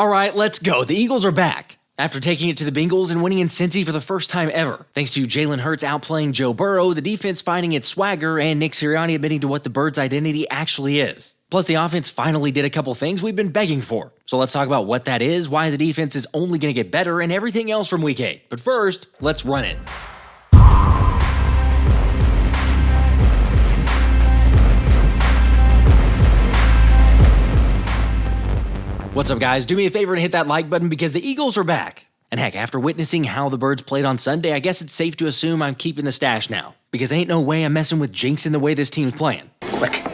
Alright, let's go. The Eagles are back. After taking it to the Bengals and winning in Cincy for the first time ever, thanks to Jalen Hurts outplaying Joe Burrow, the defense finding its swagger, and Nick Sirianni admitting to what the Birds' identity actually is. Plus, the offense finally did a couple things we've been begging for. So let's talk about what that is, why the defense is only going to get better, and everything else from Week 8. But first, let's run it. What's up, guys? Do me a favor and hit that like button because the Eagles are back. And heck, after witnessing how the Birds played on Sunday, I guess it's safe to assume I'm keeping the stash now. Because ain't no way I'm messing with jinxing the way this team's playing. Quick,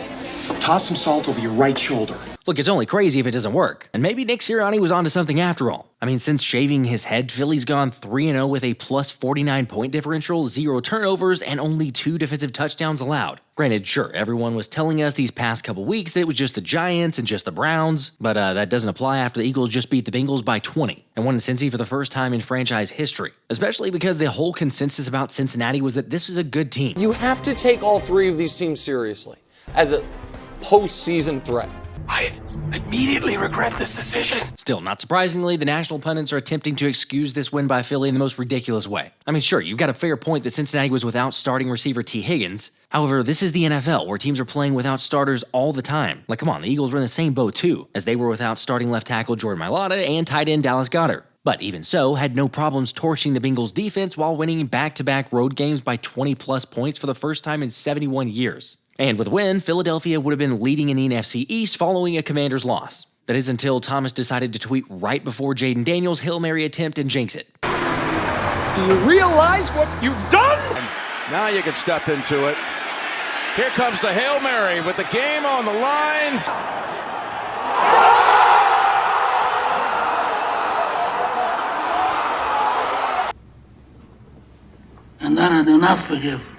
toss some salt over your right shoulder. Look, it's only crazy if it doesn't work. And maybe Nick Sirianni was onto something after all. I mean, since shaving his head, Philly's gone 3-0 with a plus 49 point differential, 0 turnovers, and only 2 defensive touchdowns allowed. Granted, sure, everyone was telling us these past couple weeks that it was just the Giants and just the Browns, but that doesn't apply after the Eagles just beat the Bengals by 20 and won in Cincy for the first time in franchise history. Especially because the whole consensus about Cincinnati was that this is a good team. You have to take all 3 of these teams seriously as a postseason threat. I immediately regret this decision. Still, not surprisingly, the national pundits are attempting to excuse this win by Philly in the most ridiculous way. I mean, sure, you've got a fair point that Cincinnati was without starting receiver T. Higgins. However, this is the NFL, where teams are playing without starters all the time. Like, come on, the Eagles were in the same boat too, as they were without starting left tackle Jordan Mailata and tight end Dallas Goedert. But even so, had no problems torching the Bengals defense while winning back-to-back road games by 20-plus points for the first time in 71 years. And with a win, Philadelphia would have been leading in the NFC East following a Commanders loss. That is until Thomas decided to tweet right before Jaden Daniels' Hail Mary attempt and jinx it. Do you realize what you've done? Now you can step into it. Here comes the Hail Mary with the game on the line. And that I do not forgive.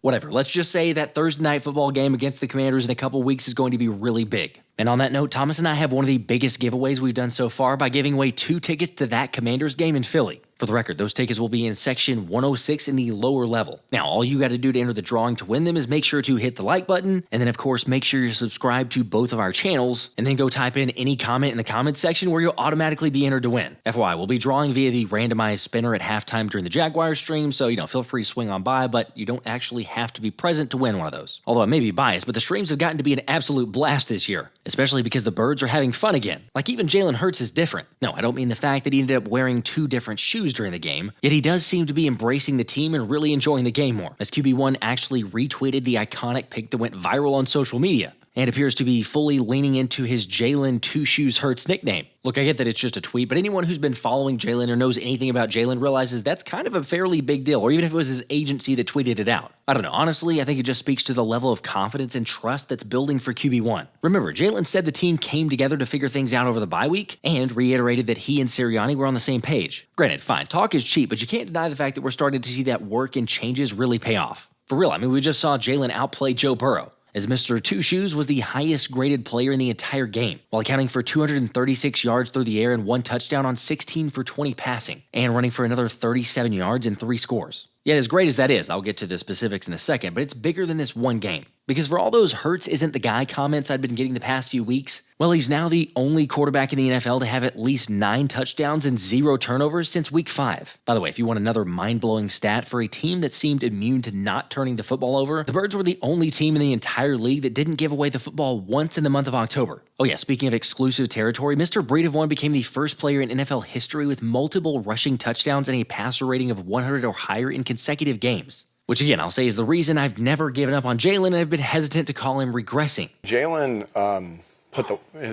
Whatever, let's just say that Thursday night football game against the Commanders in a couple weeks is going to be really big. And on that note, Thomas and I have one of the biggest giveaways we've done so far by giving away 2 tickets to that Commanders game in Philly. For the record, those tickets will be in section 106 in the lower level. Now, all you got to do to enter the drawing to win them is make sure to hit the like button, and then of course make sure you're subscribed to both of our channels, and then go type in any comment in the comments section where you'll automatically be entered to win. FYI, we'll be drawing via the randomized spinner at halftime during the Jaguars stream, so feel free to swing on by, but you don't actually have to be present to win one of those. Although I may be biased, but the streams have gotten to be an absolute blast this year, especially because the Birds are having fun again. Like, even Jalen Hurts is different. No, I don't mean the fact that he ended up wearing 2 different shoes during the game, yet he does seem to be embracing the team and really enjoying the game more, as QB1 actually retweeted the iconic pic that went viral on social media, and appears to be fully leaning into his Jalen 2 Shoes Hurts nickname. Look, I get that it's just a tweet, but anyone who's been following Jalen or knows anything about Jalen realizes that's kind of a fairly big deal, or even if it was his agency that tweeted it out. I don't know, honestly, I think it just speaks to the level of confidence and trust that's building for QB1. Remember, Jalen said the team came together to figure things out over the bye week, and reiterated that he and Sirianni were on the same page. Granted, fine, talk is cheap, but you can't deny the fact that we're starting to see that work and changes really pay off. For real, I mean, we just saw Jalen outplay Joe Burrow, as Mr. 2 Shoes was the highest graded player in the entire game, while accounting for 236 yards through the air and 1 touchdown on 16 for 20 passing, and running for another 37 yards and 3 scores. Yet as great as that is, I'll get to the specifics in a second, but it's bigger than this one game. Because for all those Hurts isn't the guy comments I've been getting the past few weeks, well, he's now the only quarterback in the NFL to have at least 9 touchdowns and 0 turnovers since week 5. By the way, if you want another mind-blowing stat for a team that seemed immune to not turning the football over, the Birds were the only team in the entire league that didn't give away the football once in the month of October. Oh yeah, speaking of exclusive territory, Mr. Breed of One became the first player in NFL history with multiple rushing touchdowns and a passer rating of 100 or higher in consecutive games. Which again, I'll say is the reason I've never given up on Jalen, and I've been hesitant to call him regressing. Jalen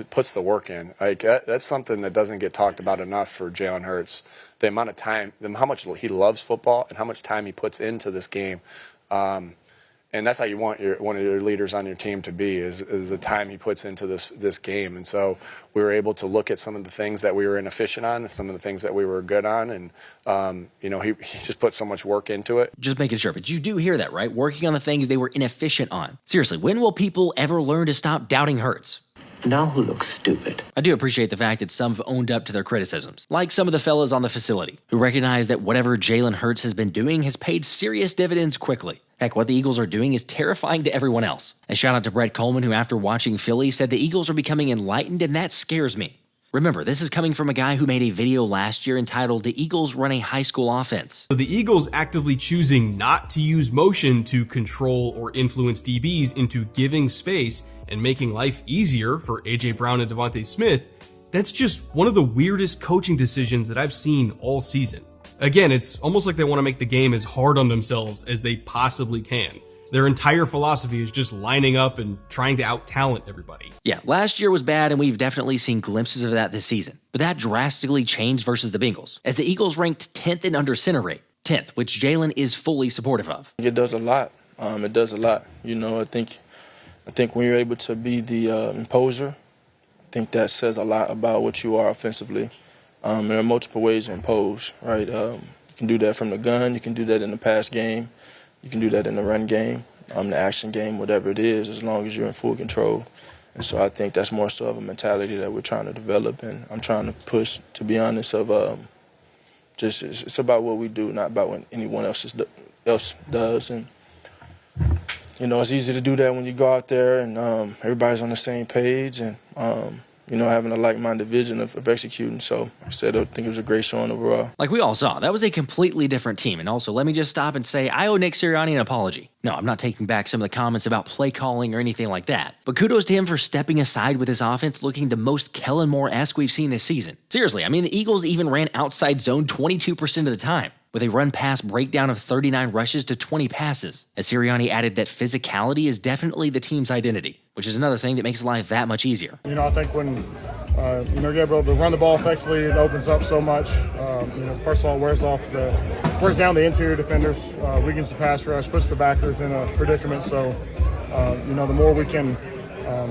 puts the work in. Like that's something that doesn't get talked about enough for Jalen Hurts. The amount of time, how much he loves football, and how much time he puts into this game. And that's how you want one of your leaders on your team to be, is the time he puts into this game. And so we were able to look at some of the things that we were inefficient on, some of the things that we were good on, and he just put so much work into it. Just making sure, but you do hear that, right? Working on the things they were inefficient on. Seriously, when will people ever learn to stop doubting Hurts? Now who looks stupid? I do appreciate the fact that some have owned up to their criticisms, like some of the fellas on the facility, who recognize that whatever Jalen Hurts has been doing has paid serious dividends quickly. Heck, what the Eagles are doing is terrifying to everyone else. A shout out to Brett Coleman, who after watching Philly said the Eagles are becoming enlightened, and that scares me. Remember, this is coming from a guy who made a video last year entitled "The Eagles Run a High School Offense." So the Eagles actively choosing not to use motion to control or influence DBs into giving space and making life easier for A.J. Brown and DeVonta Smith, that's just one of the weirdest coaching decisions that I've seen all season. Again, it's almost like they want to make the game as hard on themselves as they possibly can. Their entire philosophy is just lining up and trying to out-talent everybody. Yeah, last year was bad, and we've definitely seen glimpses of that this season. But that drastically changed versus the Bengals, as the Eagles ranked 10th in under center rate, 10th, which Jalen is fully supportive of. It does a lot. It does a lot. You know, I think when you're able to be the imposer, I think that says a lot about what you are offensively. There are multiple ways to impose, right? You can do that from the gun. You can do that in the pass game. You can do that in the run game, the action game, whatever it is, as long as you're in full control. And so I think that's more so of a mentality that we're trying to develop, and I'm trying to push, to be honest, of just it's about what we do, not about what anyone else does. And, you know, it's easy to do that when you go out there and everybody's on the same page and, you know, having a like-minded vision of executing. So, like I said, I think it was a great showing overall. Like we all saw, that was a completely different team. And also, let me just stop and say, I owe Nick Sirianni an apology. No, I'm not taking back some of the comments about play calling or anything like that. But kudos to him for stepping aside with his offense looking the most Kellen Moore-esque we've seen this season. Seriously, I mean, the Eagles even ran outside zone 22% of the time, with a run-pass breakdown of 39 rushes to 20 passes, as Sirianni added that physicality is definitely the team's identity, which is another thing that makes life that much easier. You know, I think when you're able to run the ball effectively, it opens up so much. You know, first of all, wears down the interior defenders, weakens the pass rush, puts the backers in a predicament. So, you know, the more we can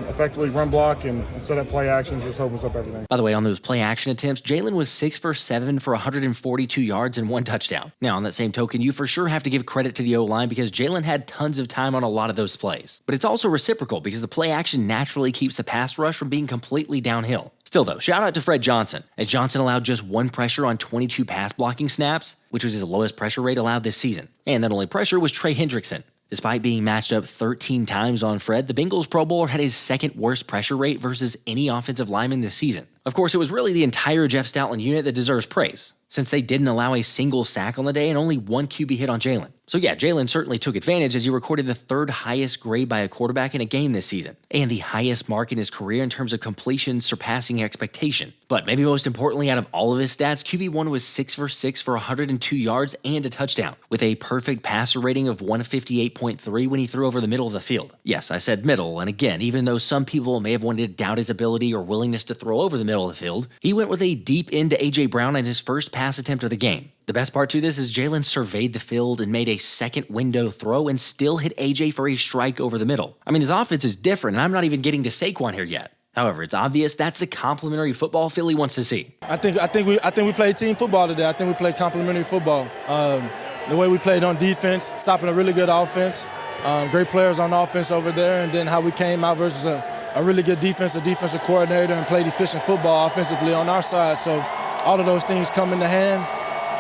effectively run block and set up play action, just opens up everything. By the way, on those play action attempts, Jalen was 6 for 7 for 142 yards and 1 touchdown. Now, on that same token, you for sure have to give credit to the O-line because Jalen had tons of time on a lot of those plays. But it's also reciprocal because the play action naturally keeps the pass rush from being completely downhill. Still though, shout out to Fred Johnson, as Johnson allowed just 1 pressure on 22 pass blocking snaps, which was his lowest pressure rate allowed this season. And that only pressure was Trey Hendrickson. Despite being matched up 13 times on Fred, the Bengals Pro Bowler had his second worst pressure rate versus any offensive lineman this season. Of course, it was really the entire Jeff Stoutland unit that deserves praise, since they didn't allow a single sack on the day and only 1 QB hit on Jalen. So yeah, Jalen certainly took advantage as he recorded the 3rd highest grade by a quarterback in a game this season, and the highest mark in his career in terms of completion surpassing expectation. But maybe most importantly out of all of his stats, QB1 was 6 for 6 for 102 yards and a touchdown, with a perfect passer rating of 158.3 when he threw over the middle of the field. Yes, I said middle, and again, even though some people may have wanted to doubt his ability or willingness to throw over the middle of the field, he went with a deep into A.J. Brown on his first pass attempt of the game. The best part to this is Jalen surveyed the field and made a second window throw and still hit AJ for a strike over the middle. I mean, his offense is different, and I'm not even getting to Saquon here yet. However, it's obvious that's the complimentary football Philly wants to see. I think we played team football today. I think we played complimentary football. The way we played on defense, stopping a really good offense, great players on offense over there, and then how we came out versus a really good defense, a defensive coordinator, and played efficient football offensively on our side. So all of those things come into hand.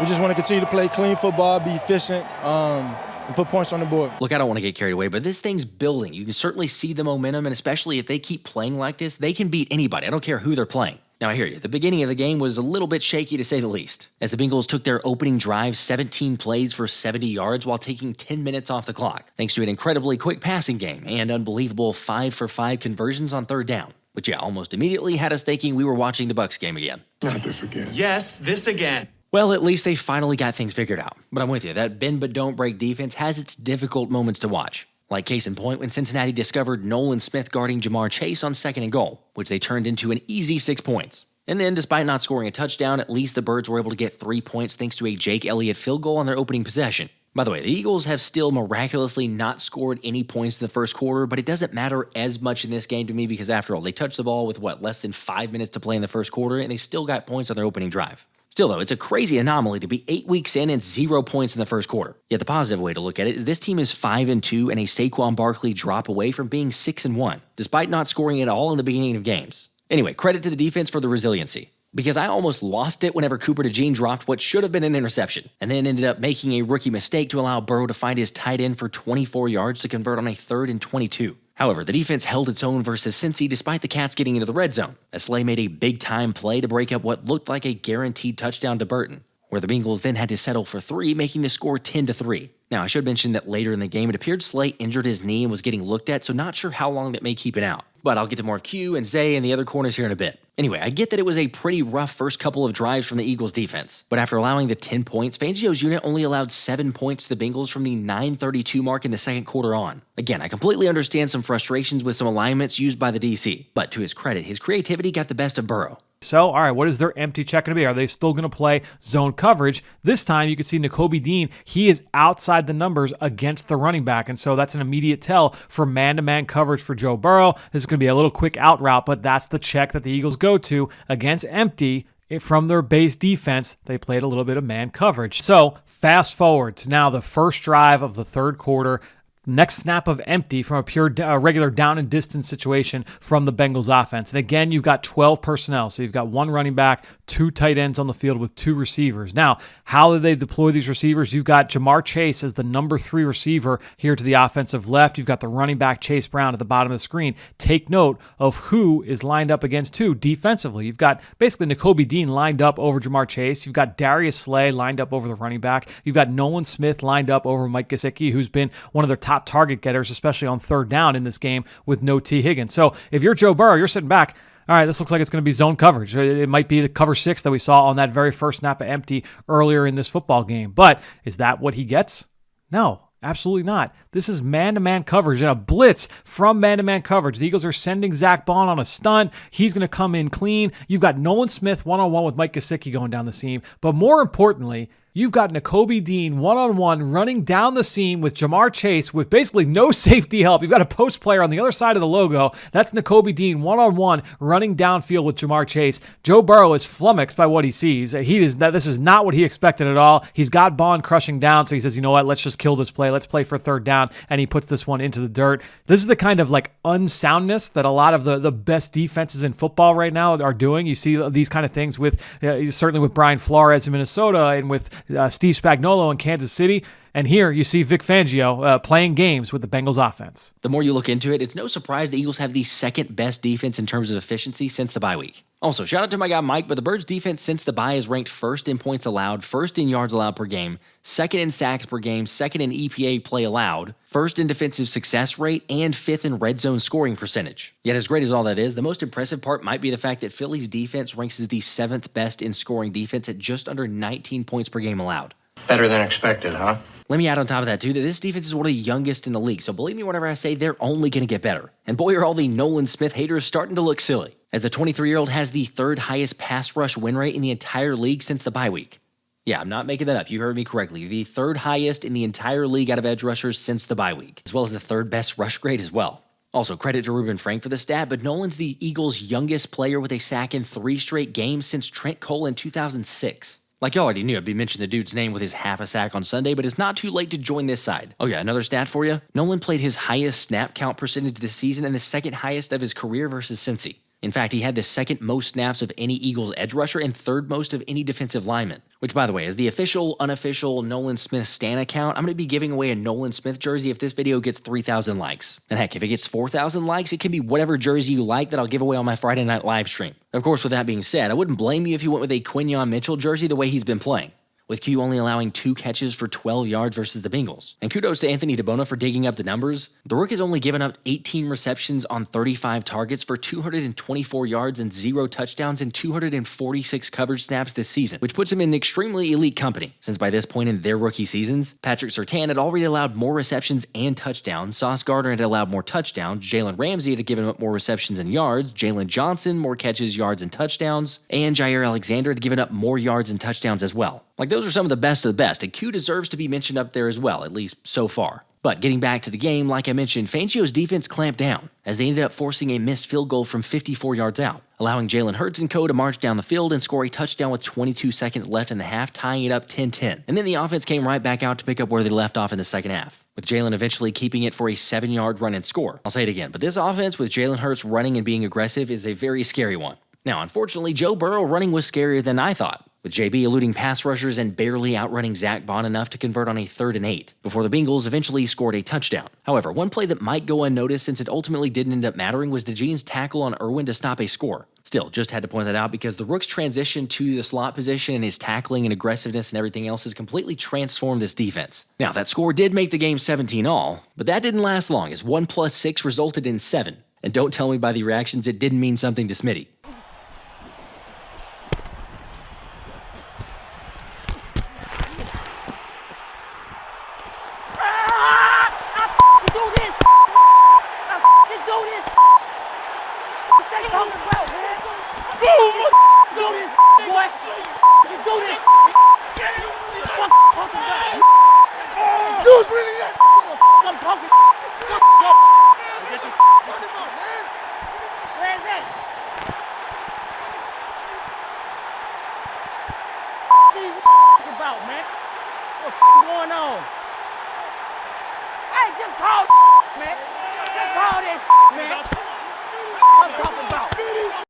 We just want to continue to play clean football, be efficient, and put points on the board. Look, I don't want to get carried away, but this thing's building. You can certainly see the momentum, and especially if they keep playing like this, they can beat anybody. I don't care who they're playing. Now, I hear you. The beginning of the game was a little bit shaky, to say the least, as the Bengals took their opening drive 17 plays for 70 yards while taking 10 minutes off the clock, thanks to an incredibly quick passing game and unbelievable 5-for-5 conversions on 3rd down, which, yeah, almost immediately had us thinking we were watching the Bucs game again. Not this again. Yes, this again. Well, at least they finally got things figured out. But I'm with you, that bend but don't break defense has its difficult moments to watch. Like case in point when Cincinnati discovered Nolan Smith guarding Jamar Chase on 2nd and goal, which they turned into an easy 6 points. And then, despite not scoring a touchdown, at least the Birds were able to get 3 points thanks to a Jake Elliott field goal on their opening possession. By the way, the Eagles have still miraculously not scored any points in the first quarter, but it doesn't matter as much in this game to me because after all, they touched the ball with less than 5 minutes to play in the first quarter, and they still got points on their opening drive. Still though, it's a crazy anomaly to be 8 weeks in and 0 points in the first quarter. Yet the positive way to look at it is this team is 5-2 and a Saquon Barkley drop away from being 6-1, despite not scoring at all in the beginning of games. Anyway, credit to the defense for the resiliency, because I almost lost it whenever Cooper DeJean dropped what should have been an interception, and then ended up making a rookie mistake to allow Burrow to find his tight end for 24 yards to convert on a 3rd and 22. However, the defense held its own versus Cincy despite the Cats getting into the red zone, as Slay made a big-time play to break up what looked like a guaranteed touchdown to Burton, where the Bengals then had to settle for 3, making the score 10-3. Now, I should mention that later in the game, it appeared Slay injured his knee and was getting looked at, so not sure how long that may keep it out. But I'll get to more of Q and Zay and the other corners here in a bit. Anyway, I get that it was a pretty rough first couple of drives from the Eagles defense, but after allowing the 10 points, Fangio's unit only allowed 7 points to the Bengals from the 9:32 mark in the second quarter on. Again, I completely understand some frustrations with some alignments used by the DC, but to his credit, his creativity got the best of Burrow. So, all right, what is their empty check going to be? Are they still going to play zone coverage? This time, you can see Nakobe Dean, he is outside the numbers against the running back, and so that's an immediate tell for man-to-man coverage for Joe Burrow. This is going to be a little quick out route, but that's the check that the Eagles go to against empty. From their base defense, they played a little bit of man coverage. So, fast forward to now the first drive of the third quarter. Next snap of empty from a pure regular down and distance situation from the Bengals offense. And again, you've got 12 personnel. So you've got 1 running back, 2 tight ends on the field with 2 receivers. Now, how do they deploy these receivers? You've got Jamar Chase as the number 3 receiver here to the offensive left. You've got the running back Chase Brown at the bottom of the screen. Take note of who is lined up against who defensively. You've got basically Nakobe Dean lined up over Jamar Chase. You've got Darius Slay lined up over the running back. You've got Nolan Smith lined up over Mike Gesicki, who's been one of their top target getters, especially on third down in this game with no T. Higgins. So if you're Joe Burrow, you're sitting back, all right, this looks like it's going to be zone coverage. It might be the cover 6 that we saw on that very first snap of empty earlier in this football game. But is that what he gets? No. Absolutely not. This is man-to-man coverage and a blitz from man-to-man coverage. The Eagles are sending Zack Baun on a stunt. He's going to come in clean. You've got Nolan Smith one-on-one with Mike Gesicki going down the seam. But more importantly, you've got Nakobe Dean one-on-one running down the seam with Jamar Chase with basically no safety help. You've got a post player on the other side of the logo. That's Nakobe Dean one-on-one running downfield with Jamar Chase. Joe Burrow is flummoxed by what he sees. This is not what he expected at all. He's got Baun crushing down, so he says, you know what, let's just kill this play. Let's play for third down, and he puts this one into the dirt. This is the kind of like unsoundness that a lot of the best defenses in football right now are doing. You see these kind of things with certainly with Brian Flores in Minnesota and with Steve Spagnuolo in Kansas City. And here you see Vic Fangio playing games with the Bengals offense. The more you look into it, it's no surprise the Eagles have the second best defense in terms of efficiency since the bye week. Also, shout out to my guy Mike, but the Birds defense since the bye is ranked first in points allowed, first in yards allowed per game, second in sacks per game, second in EPA play allowed, first in defensive success rate, and fifth in red zone scoring percentage. Yet as great as all that is, the most impressive part might be the fact that Philly's defense ranks as the 7th best in scoring defense at just under 19 points per game allowed. Better than expected, huh? Let me add on top of that, too, that this defense is one of the youngest in the league, so believe me whenever I say they're only going to get better. And boy, are all the Nolan Smith haters starting to look silly, as the 23-year-old has the 3rd highest pass rush win rate in the entire league since the bye week. Yeah, I'm not making that up. You heard me correctly. The 3rd highest in the entire league out of edge rushers since the bye week, as well as the 3rd best rush grade as well. Also, credit to Ruben Frank for the stat, but Nolan's the Eagles' youngest player with a sack in 3 straight games since Trent Cole in 2006. Like you already knew, I'd be mentioning the dude's name with his half a sack on Sunday, but it's not too late to join this side. Oh yeah, another stat for you. Nolan played his highest snap count percentage this season and the 2nd highest of his career versus Cincy. In fact, he had the 2nd most snaps of any Eagles edge rusher and 3rd most of any defensive lineman. Which, by the way, as the official, unofficial Nolan Smith stan account, I'm going to be giving away a Nolan Smith jersey if this video gets 3,000 likes. And heck, if it gets 4,000 likes, it can be whatever jersey you like that I'll give away on my Friday night live stream. Of course, with that being said, I wouldn't blame you if you went with a Quinyon Mitchell jersey the way he's been playing, with Q only allowing 2 catches for 12 yards versus the Bengals. And kudos to Anthony DeBona for digging up the numbers. The Rook has only given up 18 receptions on 35 targets for 224 yards and 0 touchdowns and 246 coverage snaps this season, which puts him in extremely elite company, since by this point in their rookie seasons, Patrick Surtain had already allowed more receptions and touchdowns, Sauce Gardner had allowed more touchdowns, Jalen Ramsey had given up more receptions and yards, Jalen Johnson more catches, yards, and touchdowns, and Jair Alexander had given up more yards and touchdowns as well. Like, those are some of the best of the best, and Q deserves to be mentioned up there as well, at least so far. But getting back to the game, like I mentioned, Fangio's defense clamped down, as they ended up forcing a missed field goal from 54 yards out, allowing Jalen Hurts and co. to march down the field and score a touchdown with 22 seconds left in the half, tying it up 10-10. And then the offense came right back out to pick up where they left off in the second half, with Jalen eventually keeping it for a 7-yard run and score. I'll say it again, but this offense with Jalen Hurts running and being aggressive is a very scary one. Now, unfortunately, Joe Burrow running was scarier than I thought. with JB eluding pass rushers and barely outrunning Zack Baun enough to convert on a 3rd and 8, before the Bengals eventually scored a touchdown. However, one play that might go unnoticed since it ultimately didn't end up mattering was DeJean's tackle on Irwin to stop a score. Still, just had to point that out because the Rook's transition to the slot position and his tackling and aggressiveness and everything else has completely transformed this defense. Now, that score did make the game 17-all, but that didn't last long as 1 + 6 resulted in 7. And don't tell me by the reactions it didn't mean something to Smitty.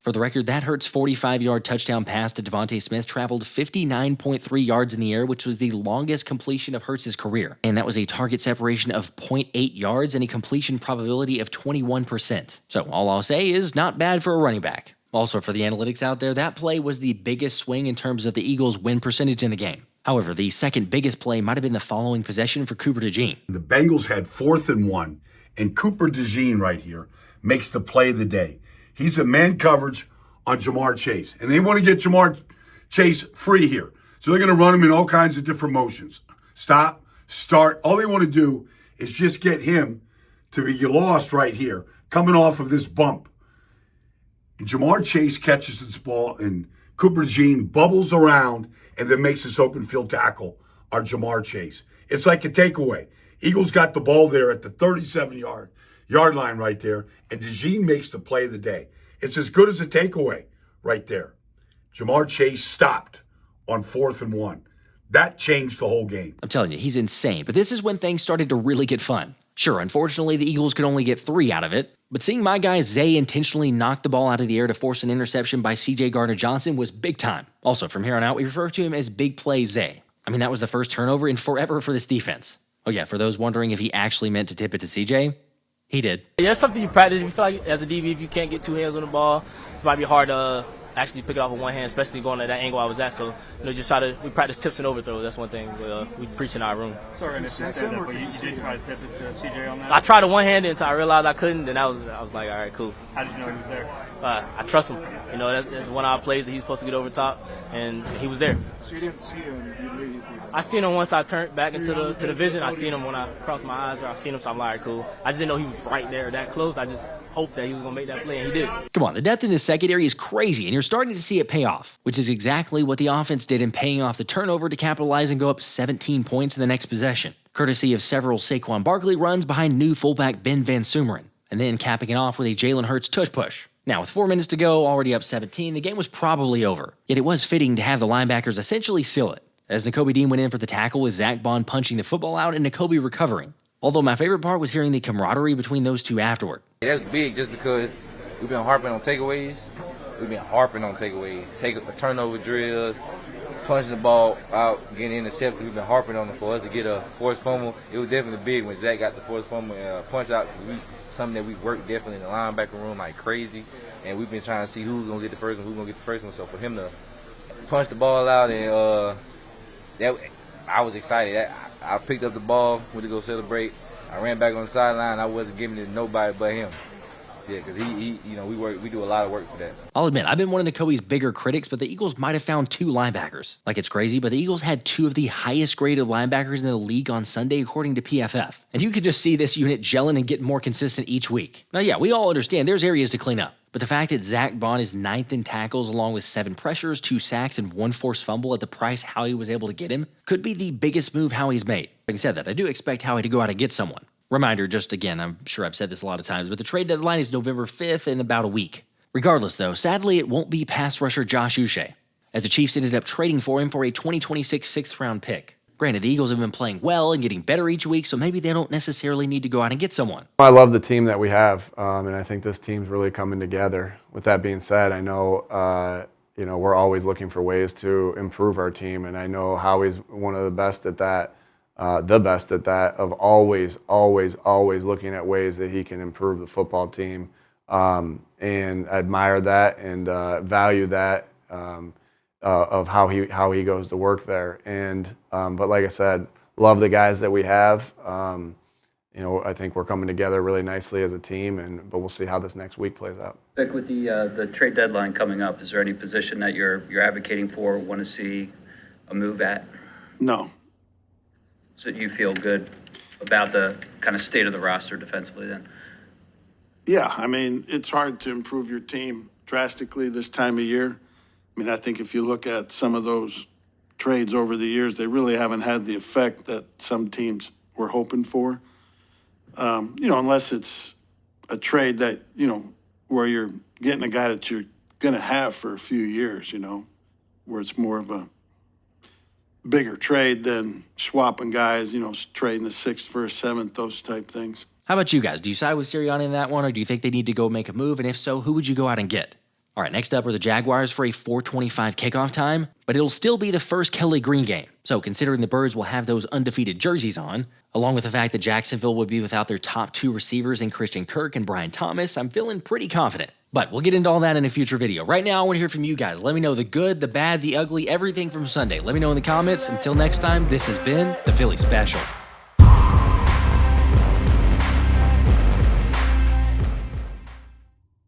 For the record, that Hurts 45-yard touchdown pass to DeVonta Smith traveled 59.3 yards in the air, which was the longest completion of Hurts' career. And that was a target separation of 0.8 yards and a completion probability of 21%. So all I'll say is not bad for a running back. Also, for the analytics out there, that play was the biggest swing in terms of the Eagles' win percentage in the game. However, the second biggest play might have been the following possession for Cooper DeJean. The Bengals had 4th and 1, and Cooper DeJean right here makes the play of the day. He's a man coverage on Jamar Chase, and they want to get Jamar Chase free here. So they're going to run him in all kinds of different motions. Stop, start. All they want to do is just get him to be lost right here, coming off of this bump. And Jamar Chase catches this ball, and Cooper DeJean bubbles around and then makes this open field tackle on Jamar Chase. It's like a takeaway. Eagles got the ball there at the 37-yard line right there, and DeJean makes the play of the day. It's as good as a takeaway right there. Jamar Chase stopped on 4th and 1. That changed the whole game. I'm telling you, he's insane. But this is when things started to really get fun. Sure, unfortunately, the Eagles could only get 3 out of it, but seeing my guy Zay intentionally knock the ball out of the air to force an interception by C.J. Gardner-Johnson was big time. Also, from here on out, we refer to him as Big Play Zay. I mean, that was the first turnover in forever for this defense. Oh yeah, for those wondering if he actually meant to tip it to C.J., he did. Yeah, that's something you practice. You feel like as a DB, if you can't get 2 hands on the ball, it might be hard to actually pick it off with 1 hand, especially going at that angle I was at. So, just we practice tips and overthrows. That's one thing we preach in our room. Sorry, I said that, but you did try to tip it to CJ on that? I tried to one-hand it until I realized I couldn't, then I was like, all right, cool. How did you know he was there? I trust him. That's one of our plays that he's supposed to get over top, and he was there. So you didn't see him immediately? I seen him once I turned back into the vision. I seen him when I crossed my eyes, or I seen him, so I'm like, all right, cool. I just didn't know he was right there that close. I just hoped that he was going to make that play, and he did. Come on, the depth in this secondary is crazy, and you're starting to see it pay off, which is exactly what the offense did in paying off the turnover to capitalize and go up 17 points in the next possession, courtesy of several Saquon Barkley runs behind new fullback Ben Van Sumeren, and then capping it off with a Jalen Hurts tush push. Now, with 4 minutes to go, already up 17, the game was probably over. Yet it was fitting to have the linebackers essentially seal it, as Nakobe went in for the tackle with Zack Baun punching the football out and Nakobe recovering. Although my favorite part was hearing the camaraderie between those two afterward. That's big just because we've been harping on takeaways. Turnover drills, punching the ball out, getting interceptions. We've been harping on it for us to get a forced fumble. It was definitely big when Zack got the forced fumble and punch out. Something that we worked definitely in the linebacker room like crazy. And we've been trying to see who's going to get the first one, who's going to get the first one. So for him to punch the ball out, and I was excited. I picked up the ball, went to go celebrate. I ran back on the sideline. I wasn't giving it to nobody but him. Yeah, because we do a lot of work for that. I'll admit, I've been one of Nakobe's bigger critics, but the Eagles might have found 2 linebackers. Like, it's crazy, but the Eagles had 2 of the highest graded linebackers in the league on Sunday, according to PFF. And you could just see this unit gelling and getting more consistent each week. Now, yeah, we all understand there's areas to clean up. But the fact that Zack Baun is 9th in tackles along with 7 pressures, 2 sacks, and 1 forced fumble at the price Howie was able to get him could be the biggest move Howie's made. Having said that, I do expect Howie to go out and get someone. Reminder, just again, I'm sure I've said this a lot of times, but the trade deadline is November 5th in about a week. Regardless, though, sadly it won't be pass rusher Josh Uche, as the Chiefs ended up trading for him for a 2026 6th-round pick. Granted, the Eagles have been playing well and getting better each week, so maybe they don't necessarily need to go out and get someone. I love the team that we have, and I think this team's really coming together. With that being said, I know we're always looking for ways to improve our team, and I know Howie's one of the best at that, of always looking at ways that he can improve the football team, and admire that and value that of how he goes to work there. And but like I said, love the guys that we have. I think we're coming together really nicely as a team, but we'll see how this next week plays out. Vic, with the trade deadline coming up, is there any position that you're advocating for, want to see a move at? No. So you feel good about the kind of state of the roster defensively then? Yeah, I mean, it's hard to improve your team drastically this time of year. I mean, I think if you look at some of those trades over the years, they really haven't had the effect that some teams were hoping for. Unless it's a trade that, where you're getting a guy that you're going to have for a few years, where it's more of a bigger trade than swapping guys, trading a 6th for a 7th, those type things. How about you guys? Do you side with Sirianni in that one, or do you think they need to go make a move? And if so, who would you go out and get? All right, next up are the Jaguars for a 4:25 kickoff time, but it'll still be the first Kelly Green game. So considering the Birds will have those undefeated jerseys on, along with the fact that Jacksonville will be without their top 2 receivers in Christian Kirk and Brian Thomas, I'm feeling pretty confident. But we'll get into all that in a future video. Right now, I want to hear from you guys. Let me know the good, the bad, the ugly, everything from Sunday. Let me know in the comments. Until next time, this has been the Philly Special.